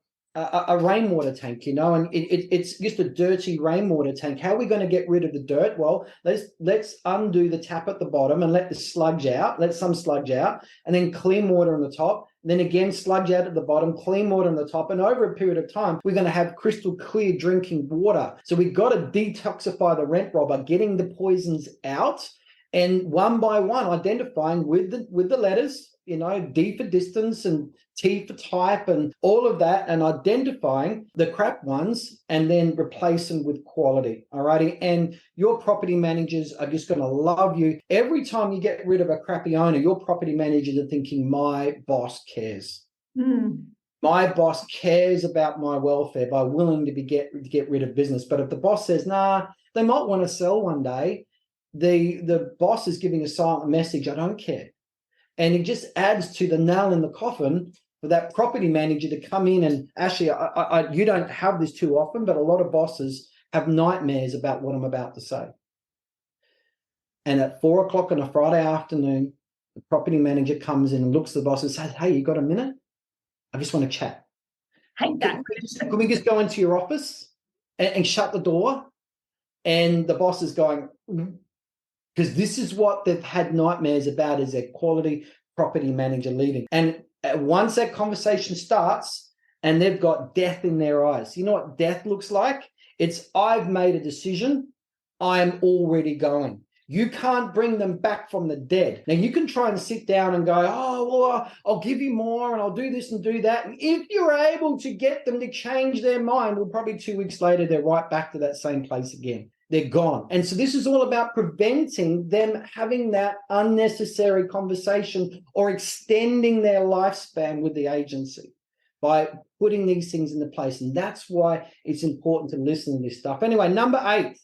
rainwater tank, and it's just a dirty rainwater tank. How are we going to get rid of the dirt? Well, let's undo the tap at the bottom and let the sludge out, let some sludge out, and then clean water on the top. Then again, sludge out at the bottom, clean water on the top. And over a period of time, we're going to have crystal clear drinking water. So we've got to detoxify the rent roll by getting the poisons out, and one by one identifying with the letters, D for distance and T for type and all of that, and identifying the crap ones and then replace them with quality. All righty. And your property managers are just going to love you. Every time you get rid of a crappy owner, your property managers are thinking, my boss cares. My boss cares about my welfare by willing to get rid of business. But if the boss says, nah, they might want to sell one day, the boss is giving a silent message, I don't care. And it just adds to the nail in the coffin for that property manager to come in. And actually, you don't have this too often, but a lot of bosses have nightmares about what I'm about to say. And at 4:00 on a Friday afternoon, the property manager comes in and looks at the boss and says, hey, you got a minute? I just want to chat.
Hate that.
Can we just go into your office and shut the door? And the boss is going, because this is what they've had nightmares about, is their quality property manager leaving. And once that conversation starts and they've got death in their eyes, you know what death looks like? It's, I've made a decision, I'm already going. You can't bring them back from the dead. Now, you can try and sit down and go, oh, well, I'll give you more and I'll do this and do that. And if you're able to get them to change their mind, well, probably 2 weeks later, they're right back to that same place again. They're gone. And so this is all about preventing them having that unnecessary conversation or extending their lifespan with the agency by putting these things into place. And that's why it's important to listen to this stuff. Anyway, number 8,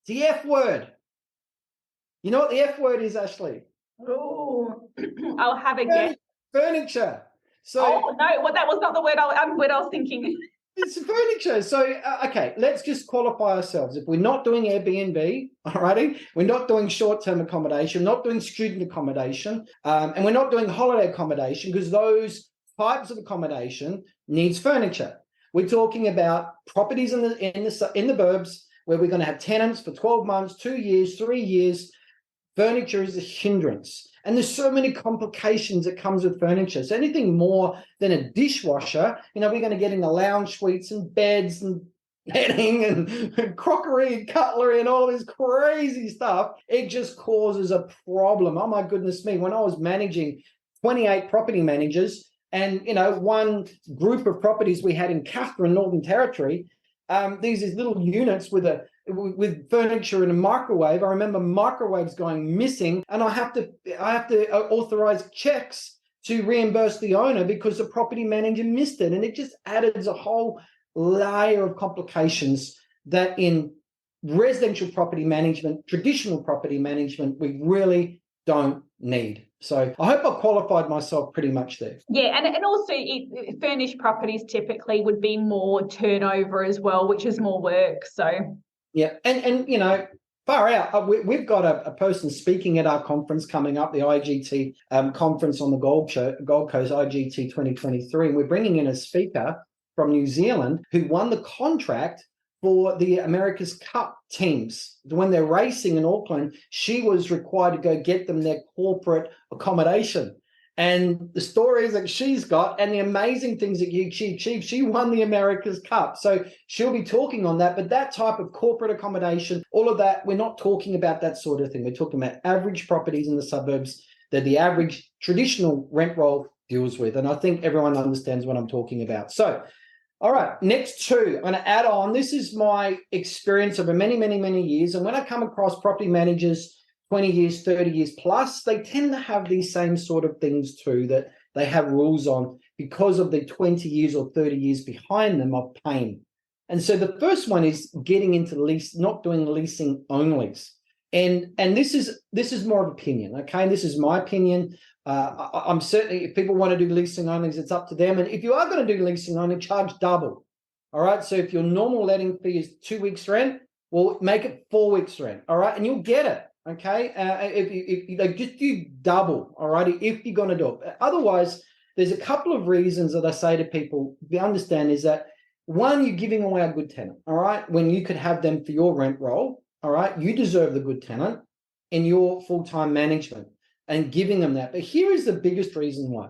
the F word. You know what the F word is, Ashley?
Oh, I'll have a guess.
Furniture. So,
no, well, that was not the word I was thinking.
It's furniture. So, okay, let's just qualify ourselves. If we're not doing Airbnb, all righty, we're not doing short-term accommodation, not doing student accommodation, and we're not doing holiday accommodation, because those types of accommodation needs furniture. We're talking about properties in the burbs where we're going to have tenants for 12 months, 2 years, 3 years. Furniture is a hindrance. And there's so many complications that comes with furniture. So anything more than a dishwasher, we're going to get in the lounge suites and beds and bedding and crockery and cutlery and all this crazy stuff. It just causes a problem. Oh, my goodness me. When I was managing 28 property managers and, one group of properties we had in Catherine, Northern Territory, these little units with furniture and a microwave. I remember microwaves going missing, and I have to authorize checks to reimburse the owner because the property manager missed it. And it just added a whole layer of complications that in residential property management, traditional property management, we really don't need. So I hope I qualified myself pretty much there.
Yeah, and also furnished properties typically would be more turnover as well, which is more work. So
yeah, and far out. We've got a person speaking at our conference coming up, the IGT conference on the Gold Coast, IGT 2023, and we're bringing in a speaker from New Zealand who won the contract for the America's Cup teams. When they're racing in Auckland, she was required to go get them their corporate accommodation. And the stories that she's got and the amazing things that she achieved, she won the America's Cup. So she'll be talking on that. But that type of corporate accommodation, all of that, we're not talking about that sort of thing. We're talking about average properties in the suburbs that the average traditional rent roll deals with. And I think everyone understands what I'm talking about. So, all right, next two, I'm going to add on. This is my experience over many, many, many years. And when I come across property managers, 20 years, 30 years plus, they tend to have these same sort of things too, that they have rules on because of the 20 years or 30 years behind them of pain. And so the first one is getting into not doing leasing onlys. And this is more of opinion, okay? This is my opinion. I'm certainly, if people want to do leasing onlys, it's up to them. And if you are going to do leasing only, charge double. All right. So if your normal letting fee is 2 weeks rent, well, make it 4 weeks rent. All right. And you'll get it. Okay. If you just do double. All right. If you're going to do it. Otherwise, there's a couple of reasons that I say to people to understand is that one, you're giving away a good tenant. All right. When you could have them for your rent roll. All right. You deserve the good tenant in your full-time management and giving them that. But here is the biggest reason why.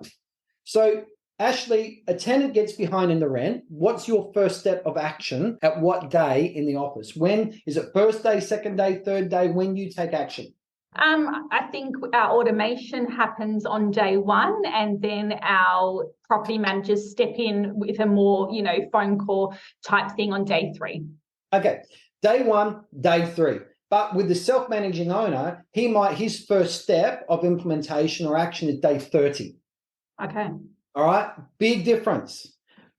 So, Ashley, a tenant gets behind in the rent. What's your first step of action at what day in the office? When is it? First day, second day, third day? When you take action?
I think our automation happens on day one, and then our property managers step in with a more, phone call type thing on day three.
Okay, day one, day three. But with the self-managing owner, his first step of implementation or action is day 30.
Okay.
All right. Big difference.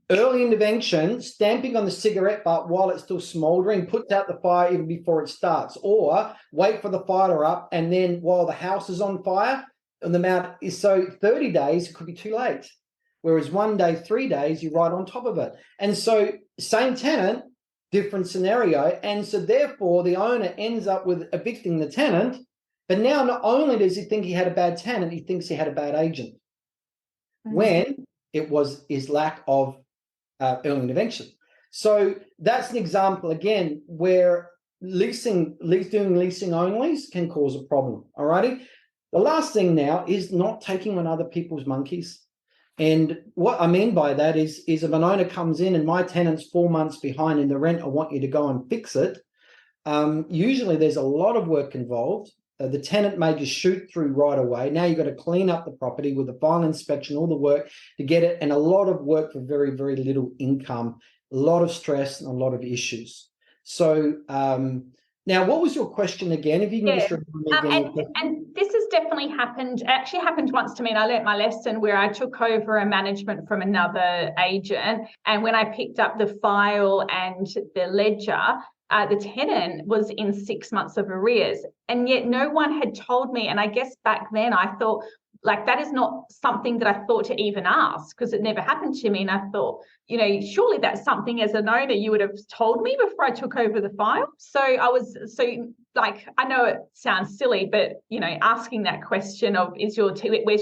Early intervention, stamping on the cigarette butt while it's still smoldering, puts out the fire even before it starts, or wait for the fire up and then while the house is on fire, and the amount is so 30 days, it could be too late. Whereas 1 day, 3 days, you're right on top of it. And so same tenant, different scenario. And so therefore the owner ends up with evicting the tenant, but now not only does he think he had a bad tenant, he thinks he had a bad agent. When it was his lack of early intervention. So that's an example again where doing leasing onlys can cause a problem. All righty. The last thing now is not taking on other people's monkeys. And what I mean by that is if an owner comes in and my tenant's 4 months behind in the rent, I want you to go and fix it. Usually there's a lot of work involved. The tenant may just shoot through right away. Now you've got to clean up the property with the final inspection, all the work to get it, and a lot of work for very, very little income, a lot of stress and a lot of issues. So now what was your question again? If you can just remember me again.
And this has definitely happened. It actually happened once to me, and I learnt my lesson where I took over a management from another agent. And when I picked up the file and the ledger, the tenant was in 6 months of arrears, and yet no one had told me. And I guess back then I thought, like, that is not something that I thought to even ask because it never happened to me. And I thought, surely that's something as an owner you would have told me before I took over the file. So I know it sounds silly, but, asking that question of where's your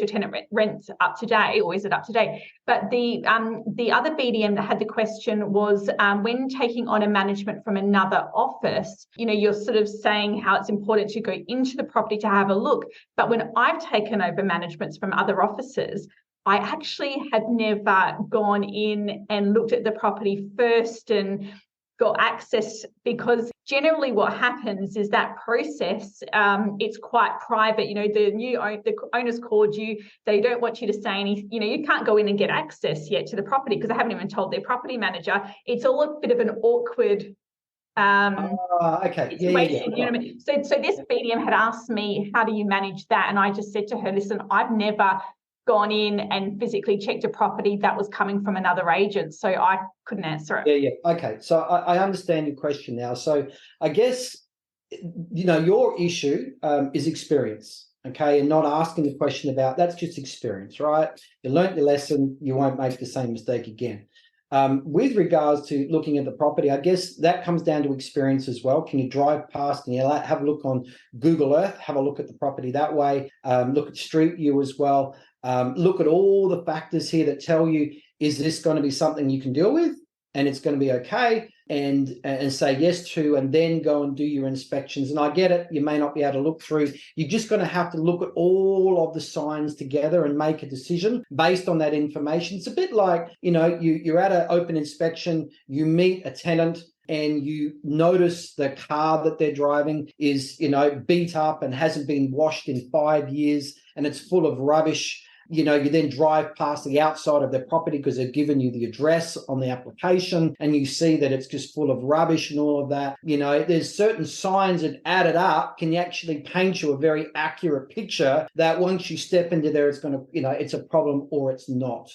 tenant rent up to date, or is it up to date? But the other BDM that had the question was when taking on a management from another office, you're sort of saying how it's important to go into the property to have a look. But when I've taken over managements from other offices, I actually had never gone in and looked at the property first and got access, because generally what happens is that process, it's quite private. The owner's called you, they don't want you to say anything. You can't go in and get access yet to the property because they haven't even told their property manager. It's all a bit of an awkward situation.
Yeah.
You know what I mean? So this BDM had asked me, how do you manage that? And I just said to her, listen, I've never gone in and physically checked a property that was coming from another agent, so I couldn't answer it.
Yeah. Okay, so I understand your question now. So I guess your issue is experience. okay, and not asking the question about, that's just experience, right? You learnt your lesson, you won't make the same mistake again. With regards to looking at the property, I guess that comes down to experience as well. Can you drive past? Can you have a look on Google Earth, have a look at the property that way, look at Street View as well, look at all the factors here that tell you, is this going to be something you can deal with and it's going to be okay, and say yes to, and then go and do your inspections. And I get it, you may not be able to look through. You're just going to have to look at all of the signs together and make a decision based on that information. It's a bit like, you're at an open inspection, you meet a tenant, and you notice the car that they're driving is, beat up and hasn't been washed in 5 years, and it's full of rubbish. You then drive past the outside of their property because they've given you the address on the application, and you see that it's just full of rubbish and all of that. There's certain signs that added up can actually paint you a very accurate picture that once you step into there, it's going to, it's a problem or it's not.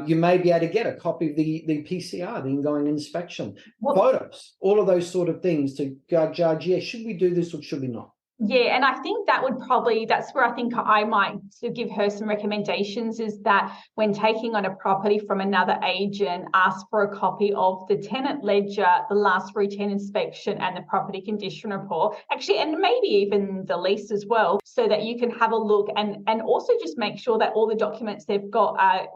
You may be able to get a copy of the PCR, the ingoing inspection, photos, all of those sort of things to judge, should we do this or should we not?
Yeah, and I think that's where I think I might sort of give her some recommendations, is that when taking on a property from another agent, ask for a copy of the tenant ledger, the last routine inspection, and the property condition report, actually, and maybe even the lease as well, so that you can have a look and also just make sure that all the documents they've got are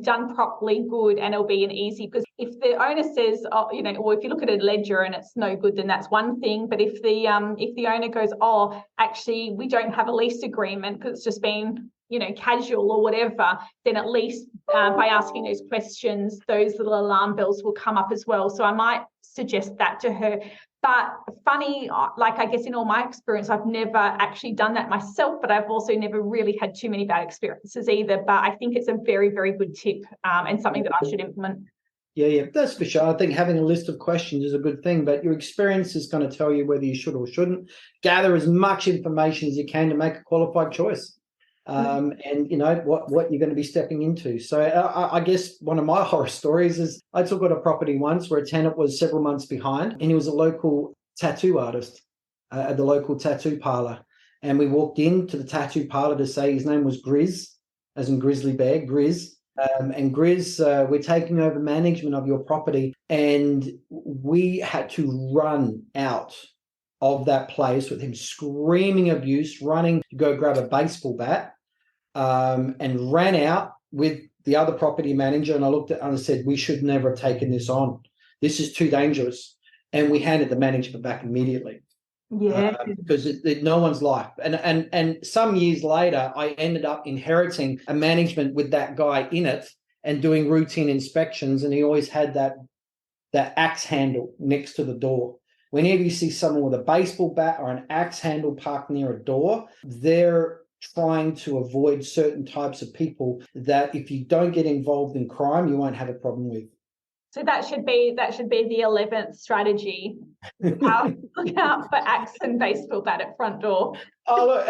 done properly, good, and it'll be an easy, because if the owner says, or if you look at a ledger and it's no good, then that's one thing. But if the owner goes, actually, we don't have a lease agreement because it's just been, casual or whatever, then at least by asking those questions, those little alarm bells will come up as well. So I might suggest that to her. But funny, like I guess in all my experience, I've never actually done that myself, but I've also never really had too many bad experiences either. But I think it's a very, very good tip and something that I should implement.
Yeah, that's for sure. I think having a list of questions is a good thing, but your experience is going to tell you whether you should or shouldn't. Gather as much information as you can to make a qualified choice. And what you're going to be stepping into. So I guess one of my horror stories is I took on a property once where a tenant was several months behind, and he was a local tattoo artist at the local tattoo parlor. And we walked into the tattoo parlor to say his name was Grizz, as in grizzly bear, Grizz. And Grizz, we're taking over management of your property, and we had to run out of that place with him screaming abuse, running to go grab a baseball bat. And ran out with the other property manager, and I looked at it and I said, we should never have taken this on. This is too dangerous. And we handed the management back immediately. Yeah. Because no one's life. And some years later, I ended up inheriting a management with that guy in it and doing routine inspections, and he always had that axe handle next to the door. Whenever you see someone with a baseball bat or an axe handle parked near a door, they're trying to avoid certain types of people that if you don't get involved in crime, you won't have a problem with.
So that should be the 11th strategy. Look out for axe and baseball bat at front door.
Oh, look,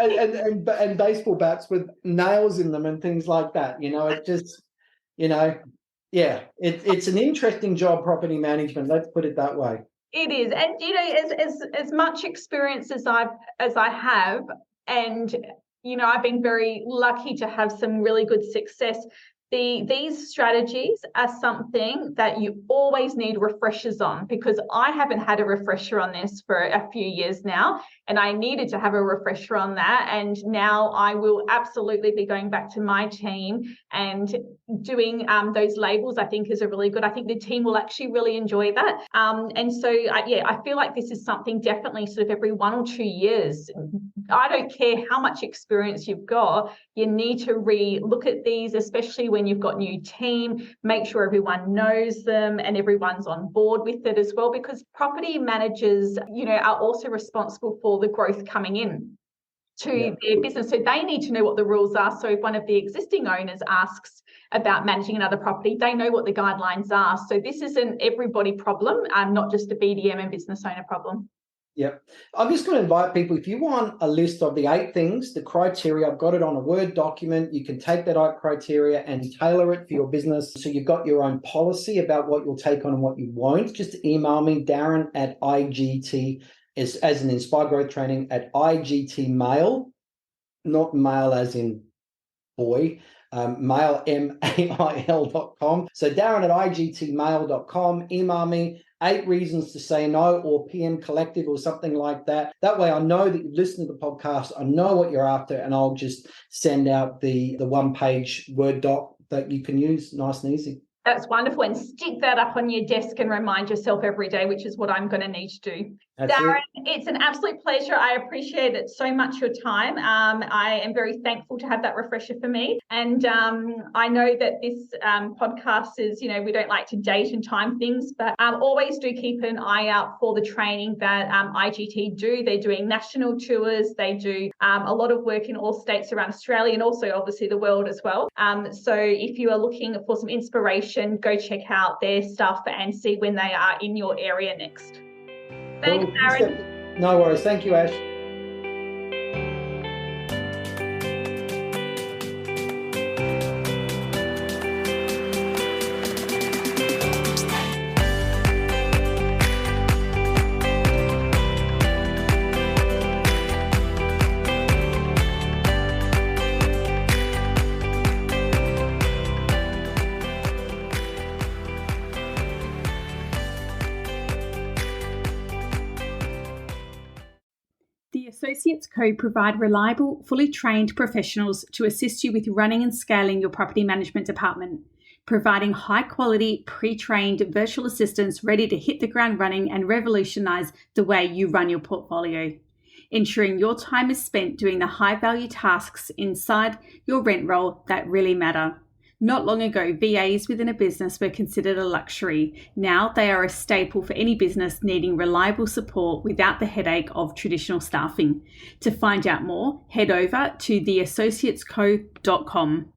and baseball bats with nails in them and things like that. It just, it's an interesting job, property management. Let's put it that way.
It is, and as much experience as I have, and I've been very lucky to have some really good success. These strategies are something that you always need refreshers on, because I haven't had a refresher on this for a few years now, and I needed to have a refresher on that. And now I will absolutely be going back to my team and doing those labels. I think is a really good. I think the team will actually really enjoy that. And so I feel like this is something definitely sort of every 1 or 2 years. I don't care how much experience you've got, you need to look at these, especially when you've got new team, make sure everyone knows them and everyone's on board with it as well, because property managers, are also responsible for the growth coming in to their business. So they need to know what the rules are. So if one of the existing owners asks about managing another property, they know what the guidelines are. So this is an everybody problem, not just a BDM and business owner problem.
Yep. I'm just going to invite people, if you want a list of the 8 things, the criteria, I've got it on a Word document. You can take that 8 criteria and tailor it for your business. So you've got your own policy about what you'll take on and what you won't. Just email me, Darren at IGT, as an Inspire Growth Training at igtmail not mail as in boy, mail, mail.com. So Darren at igtmail.com, email me, 8 reasons to say no, or PM Collective or something like that. That way I know that you've listened to the podcast, I know what you're after, and I'll just send out the one-page Word doc that you can use nice and easy.
That's wonderful. And stick that up on your desk and remind yourself every day, which is what I'm going to need to do.
That's
Darren,
it.
It's an absolute pleasure. I appreciate it so much, your time. I am very thankful to have that refresher for me. And I know that this podcast is, we don't like to date and time things, but always do keep an eye out for the training that IGT do. They're doing national tours. They do a lot of work in all states around Australia and also obviously the world as well. So if you are looking for some inspiration, go check out their stuff and see when they are in your area next. Thanks, Darren.
No worries. Thank you, Ash.
The Associates Co. provide reliable, fully trained professionals to assist you with running and scaling your property management department, providing high-quality, pre-trained virtual assistants ready to hit the ground running and revolutionise the way you run your portfolio, ensuring your time is spent doing the high-value tasks inside your rent roll that really matter. Not long ago, VAs within a business were considered a luxury. Now they are a staple for any business needing reliable support without the headache of traditional staffing. To find out more, head over to theassociatesco.com.